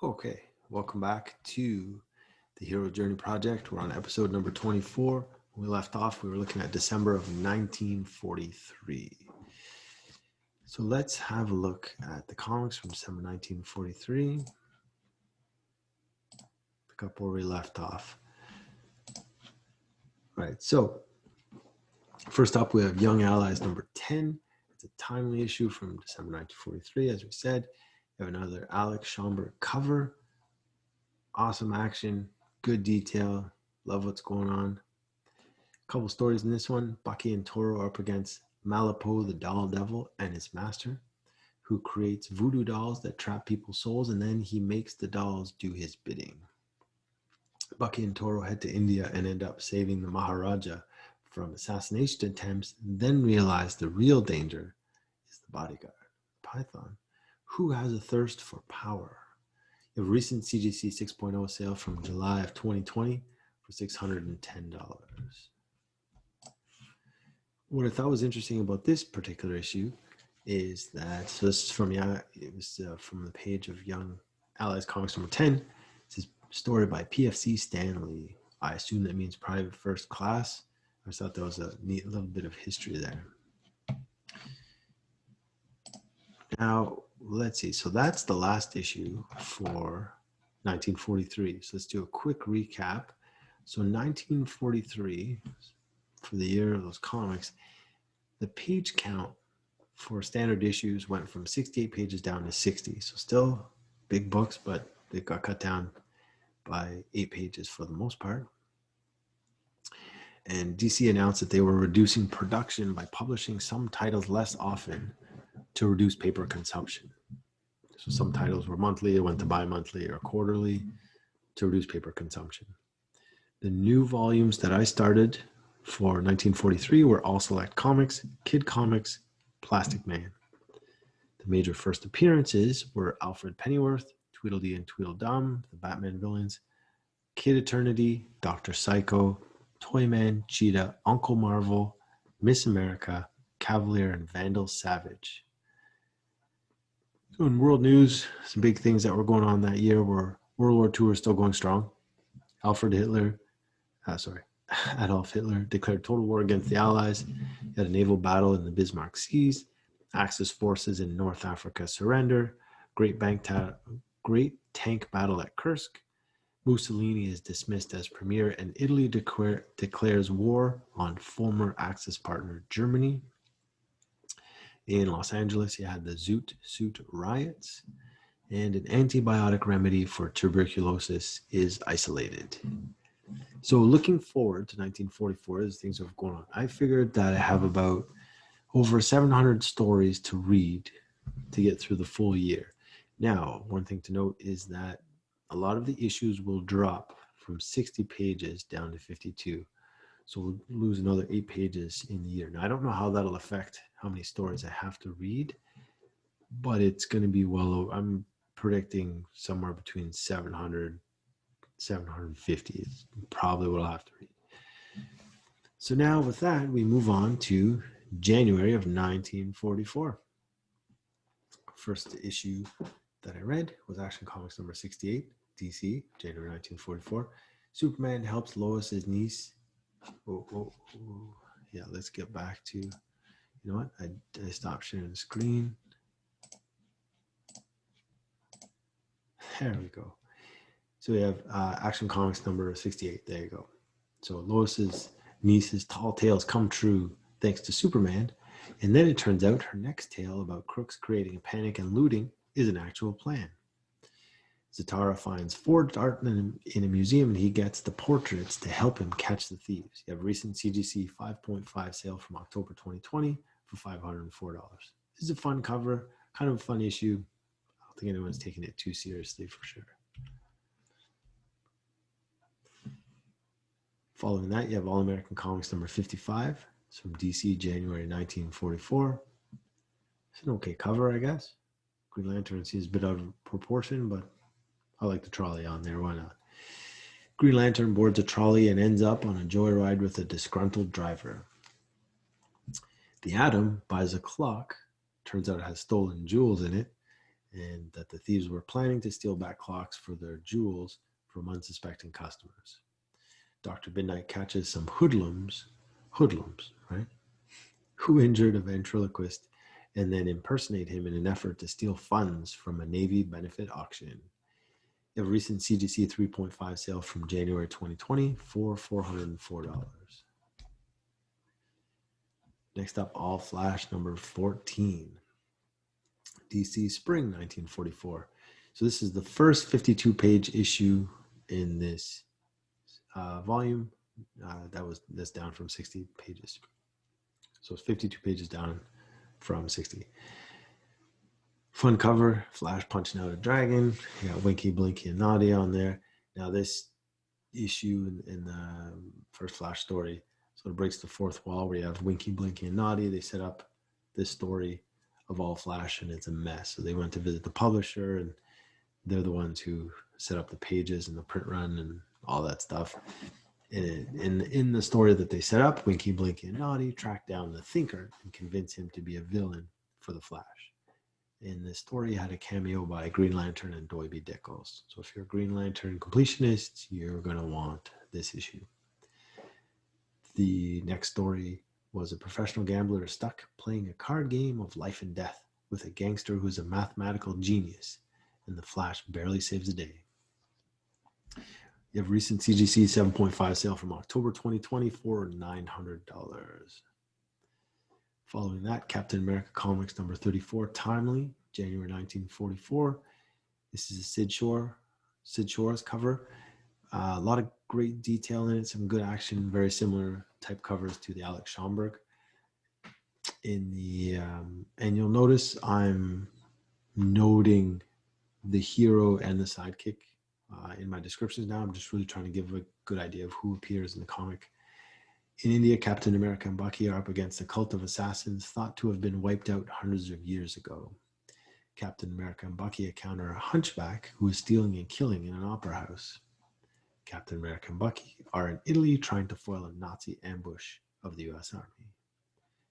Okay, welcome back to the Hero Journey Project. We're on episode number 24. When we left off, we were looking at December of 1943. So let's have a look at the comics from December 1943. Pick up where we left off. Right, so first up, we have Young Allies number 10. It's a timely issue from December 1943, as we said. We have another Alex Schomburg cover. Awesome action, good detail, love what's going on. A couple stories in this one. Bucky and Toro are up against Malipo, the doll devil, and his master, who creates voodoo dolls that trap people's souls, and then he makes the dolls do his bidding. Bucky and Toro head to India and end up saving the Maharaja from assassination attempts, then realize the real danger is the bodyguard, Python, who has a thirst for power. A recent CGC 6.0 sale from July of 2020 for $610. What I thought was interesting about this particular issue is that, so this is from, it was from the page of Young Allies Comics number 10. This is a story by PFC Stanley. I assume that means Private First Class. I just thought that was a neat little bit of history there. Now, let's see. So that's the last issue for 1943. So let's do a quick recap. So 1943, for the year of those comics, the page count for standard issues went from 68 pages down to 60. So still big books, but they got cut down by 8 pages for the most part. And DC announced that they were reducing production by publishing some titles less often to reduce paper consumption. So some titles were monthly, it went to bi-monthly or quarterly to reduce paper consumption. The new volumes that I started for 1943 were All Select Comics, Kid Comics, Plastic Man. The major first appearances were Alfred Pennyworth, Tweedledee and Tweedledum, the Batman villains, Kid Eternity, Dr. Psycho, Toyman, Cheetah, Uncle Marvel, Miss America, Cavalier, and Vandal Savage. So in world news, some big things that were going on that year were World War II was still going strong. Adolf Hitler declared total war against the Allies. He had a naval battle in the Bismarck Seas. Axis forces in North Africa surrender. Great tank battle at Kursk. Mussolini is dismissed as premier, and Italy declares war on former Axis partner Germany. In Los Angeles, you had the Zoot Suit riots, and an antibiotic remedy for tuberculosis is isolated. So looking forward to 1944, as things are going on, I figured that I have about over 700 stories to read to get through the full year. Now, one thing to note is that a lot of the issues will drop from 60 pages down to 52. So we'll lose another 8 pages in the year. Now, I don't know how that'll affect how many stories I have to read, but it's going to be I'm predicting somewhere between 700, 750 is probably what I'll have to read. So now with that, we move on to January of 1944. First issue that I read was Action Comics number 68, DC, January 1944. Superman helps Lois's niece. Yeah, let's get back to, you know what? I stopped sharing the screen. There we go. So we have Action Comics number 68. There you go. So Lois's niece's tall tales come true thanks to Superman. And then it turns out her next tale about crooks creating a panic and looting is an actual plan. Zatara finds forged art in a museum, and he gets the portraits to help him catch the thieves. You have a recent CGC 5.5 sale from October 2020 for $504. This is a fun cover, kind of a fun issue. I don't think anyone's taking it too seriously for sure. Following that, you have All American Comics number 55. It's from DC, January 1944. It's an okay cover, I guess. Green Lantern seems a bit out of proportion, but I like the trolley on there. Why not? Green Lantern boards a trolley and ends up on a joyride with a disgruntled driver. The Atom buys a clock. Turns out it has stolen jewels in it. and that the thieves were planning to steal back clocks for their jewels from unsuspecting customers. Dr. Midnight catches some hoodlums, right? Who injured a ventriloquist and then impersonate him in an effort to steal funds from a Navy benefit auction. A recent CGC 3.5 sale from January 2020 for $404. Next up, All Flash number 14. DC Spring 1944. So this is the first 52-page issue in this volume. That's down from 60 pages. So it's 52 pages down from 60. Fun cover, Flash punching out a dragon. You got Winky, Blinky, and Naughty on there. Now this issue in the first Flash story sort of breaks the fourth wall where you have Winky, Blinky, and Naughty. They set up this story of All Flash and it's a mess. So they went to visit the publisher and they're the ones who set up the pages and the print run and all that stuff. And in the story that they set up, Winky, Blinky, and Naughty track down the Thinker and convince him to be a villain for the Flash. In this story, had a cameo by Green Lantern and Doiby Dickles. So if you're a Green Lantern completionist, you're going to want this issue. The next story was a professional gambler is stuck playing a card game of life and death with a gangster who's a mathematical genius, and the Flash barely saves the day. You have recent CGC 7.5 sale from October 2020 for $900. Following that, Captain America Comics number 34, Timely, January 1944. This is a Sid Shore's cover. A lot of great detail in it, some good action, very similar type covers to the Alex Schomburg. And you'll notice I'm noting the hero and the sidekick in my descriptions now. I'm just really trying to give a good idea of who appears in the comic. In India, Captain America and Bucky are up against a cult of assassins thought to have been wiped out hundreds of years ago. Captain America and Bucky encounter a hunchback who is stealing and killing in an opera house. Captain America and Bucky are in Italy trying to foil a Nazi ambush of the U.S. Army.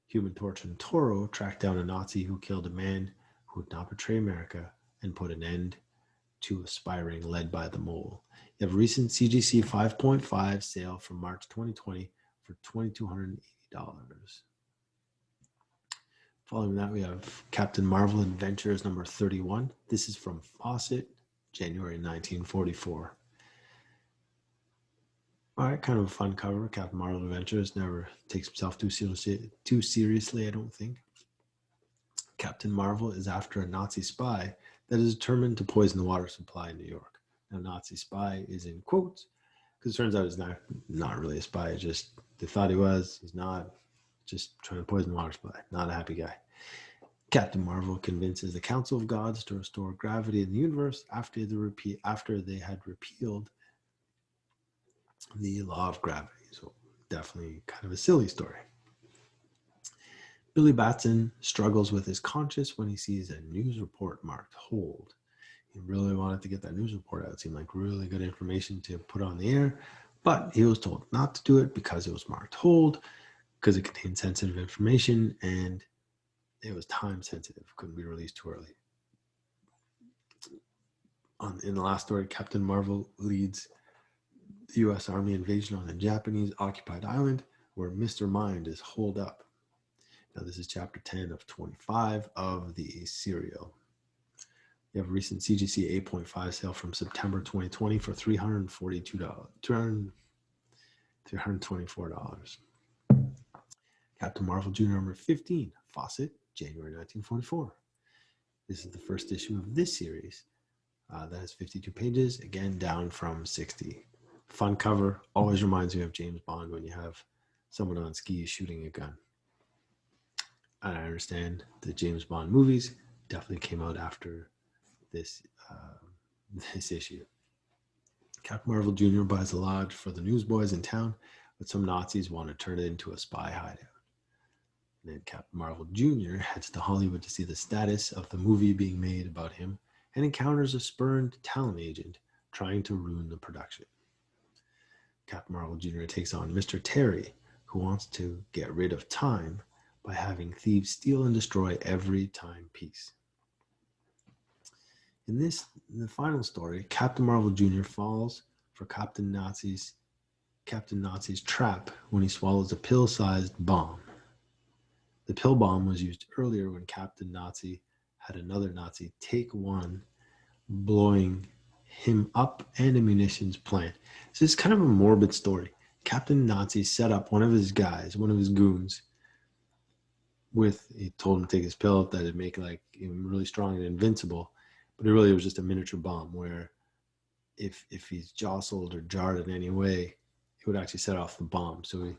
Human Torch and Toro track down a Nazi who killed a man who would not betray America and put an end to aspiring led by the Mole. You have recent CGC 5.5 sale from March 2020 for $2,280. Following that, we have Captain Marvel Adventures number 31. This is from Fawcett, January 1944. All right, kind of a fun cover. Captain Marvel Adventures never takes himself too seriously, I don't think. Captain Marvel is after a Nazi spy that is determined to poison the water supply in New York. Now, Nazi spy is in quotes because it turns out he's not really a spy. Just they thought he was. He's not. Just trying to poison the water supply. Not a happy guy. Captain Marvel convinces the Council of Gods to restore gravity in the universe after they had repealed the law of gravity. So definitely kind of a silly story. Billy Batson struggles with his conscience when he sees a news report marked hold. He really wanted to get that news report out. It seemed like really good information to put on the air, but he was told not to do it because it was marked hold, because it contained sensitive information and it was time sensitive, couldn't be released too early. In the last story, Captain Marvel leads the U.S. Army invasion on a Japanese occupied island where Mr. Mind is holed up. Now, this is chapter 10 of 25 of the serial. You have a recent CGC 8.5 sale from September 2020 for $324. Captain Marvel Jr. number 15, Fawcett, January 1944. This is the first issue of this series. That has 52 pages, again, down from 60. Fun cover, always reminds me of James Bond when you have someone on skis shooting a gun. And I understand the James Bond movies definitely came out after this issue. Captain Marvel Jr. buys a lodge for the newsboys in town, but some Nazis want to turn it into a spy hideout. And then Captain Marvel Jr. heads to Hollywood to see the status of the movie being made about him and encounters a spurned talent agent trying to ruin the production. Captain Marvel Jr. takes on Mr. Terry, who wants to get rid of time by having thieves steal and destroy every timepiece. In the final story, Captain Marvel Jr. falls for Captain Nazi's trap when he swallows a pill-sized bomb. The pill bomb was used earlier when Captain Nazi had another Nazi take one, blowing him up and a munitions plant. So it's kind of a morbid story. Captain Nazi set up one of his guys, one of his goons, he told him to take his pill that it'd make him really strong and invincible, but it really was just a miniature bomb where if he's jostled or jarred in any way, it would actually set off the bomb. So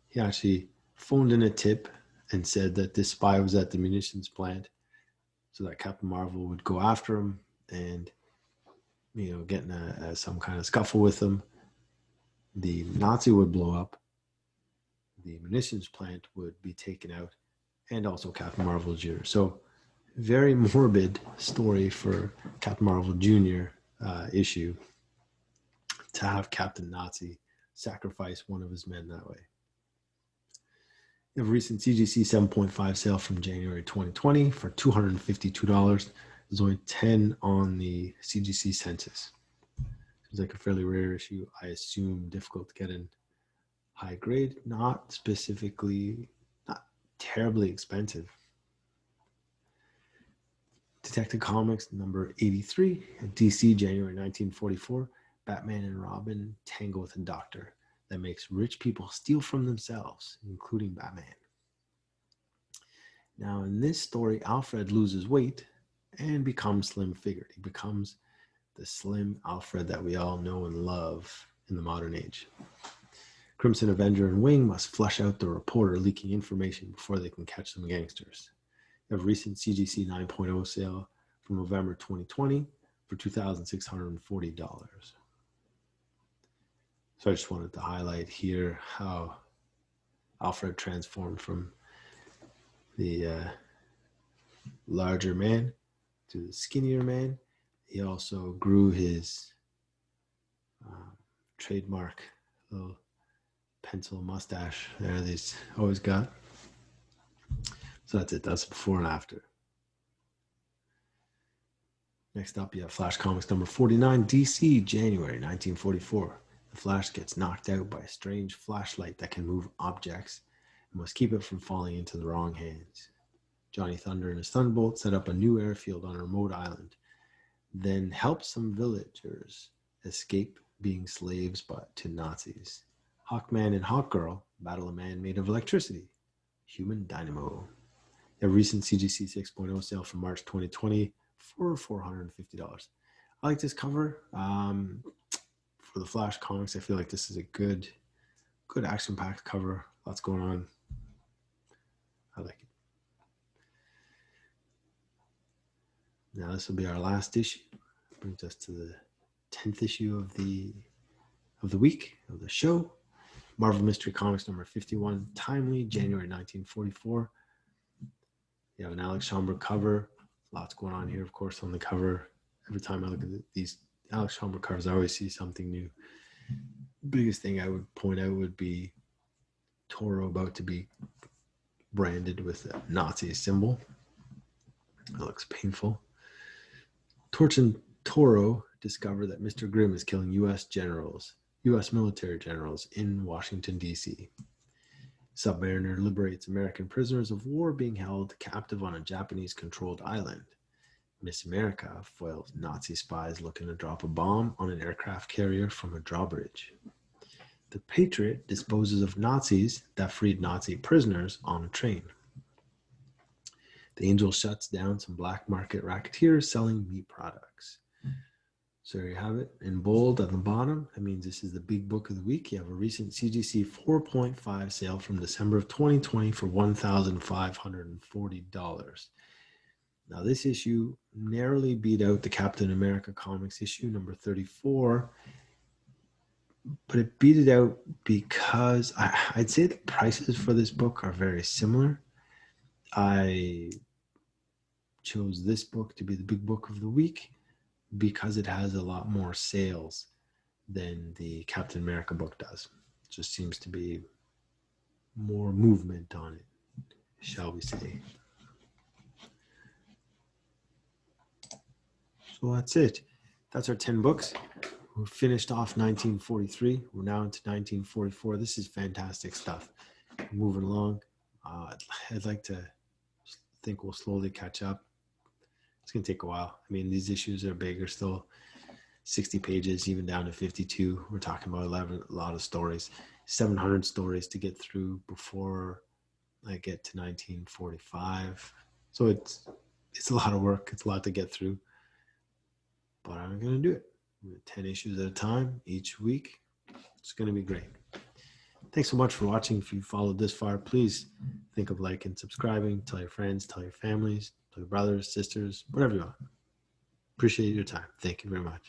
he actually phoned in a tip and said that this spy was at the munitions plant so that Captain Marvel would go after him and, get in some kind of scuffle with him. The Nazi would blow up, the munitions plant would be taken out, and also Captain Marvel Jr. So very morbid story for Captain Marvel Jr. Issue to have Captain Nazi sacrifice one of his men that way. We have a recent CGC 7.5 sale from January 2020 for $252. There's only 10 on the CGC census. It's like a fairly rare issue. I assume difficult to get in high grade, not terribly expensive. Detective Comics number 83, DC, January 1944. Batman and Robin tangle with a doctor that makes rich people steal from themselves, including Batman. Now, in this story, Alfred loses weight and becomes slim-figured. He becomes the slim Alfred that we all know and love in the modern age. Crimson Avenger and Wing must flush out the reporter leaking information before they can catch some gangsters. We have a recent CGC 9.0 sale from November 2020 for $2,640. So I just wanted to highlight here how Alfred transformed from the larger man to the skinnier man. He also grew his trademark little pencil mustache there that he's always got. So that's it. That's before and after. Next up, you have Flash Comics number 49, DC, January 1944. The Flash gets knocked out by a strange flashlight that can move objects and must keep it from falling into the wrong hands. Johnny Thunder and his Thunderbolt set up a new airfield on a remote island, then help some villagers escape being slaves to Nazis. Hawkman and Hawkgirl battle a man made of electricity, Human Dynamo. A recent CGC 6.0 sale from March 2020 for $450. I like this cover. For the Flash comics, I feel like this is a good action-packed cover. Lots going on. I like it. Now this will be our last issue. Brings us to the 10th issue of the week of the show. Marvel Mystery Comics number 51, Timely, January 1944. You have an Alex Schomburg cover. Lots going on here, of course, on the cover. Every time I look at these Alex Schomburg covers, I always see something new. Biggest thing I would point out would be Toro about to be branded with a Nazi symbol. That looks painful. Torch and Toro discover that Mr. Grimm is killing U.S. military generals in Washington, D.C. Submariner liberates American prisoners of war being held captive on a Japanese-controlled island. Miss America foils Nazi spies looking to drop a bomb on an aircraft carrier from a drawbridge. The Patriot disposes of Nazis that freed Nazi prisoners on a train. The Angel shuts down some black market racketeers selling meat products. So there you have it in bold at the bottom. That means this is the big book of the week. You have a recent CGC 4.5 sale from December of 2020 for $1,540. Now this issue narrowly beat out the Captain America Comics issue number 34, but it beat it out because I'd say the prices for this book are very similar. I chose this book to be the big book of the week because it has a lot more sales than the Captain America book does. It just seems to be more movement on it, shall we say. So that's it. That's our 10 books. We finished off 1943. We're now into 1944. This is fantastic stuff. Moving along. I'd like to think we'll slowly catch up. It's going to take a while. I mean, these issues are big. They're still 60 pages, even down to 52. We're talking about a lot of stories, 700 stories to get through before I get to 1945. So it's a lot of work. It's a lot to get through. But I'm going to do it. 10 issues at a time each week. It's going to be great. Thanks so much for watching. If you followed this far, please think of liking, subscribing, tell your friends, tell your families, tell your brothers, sisters, whatever you want. Appreciate your time. Thank you very much.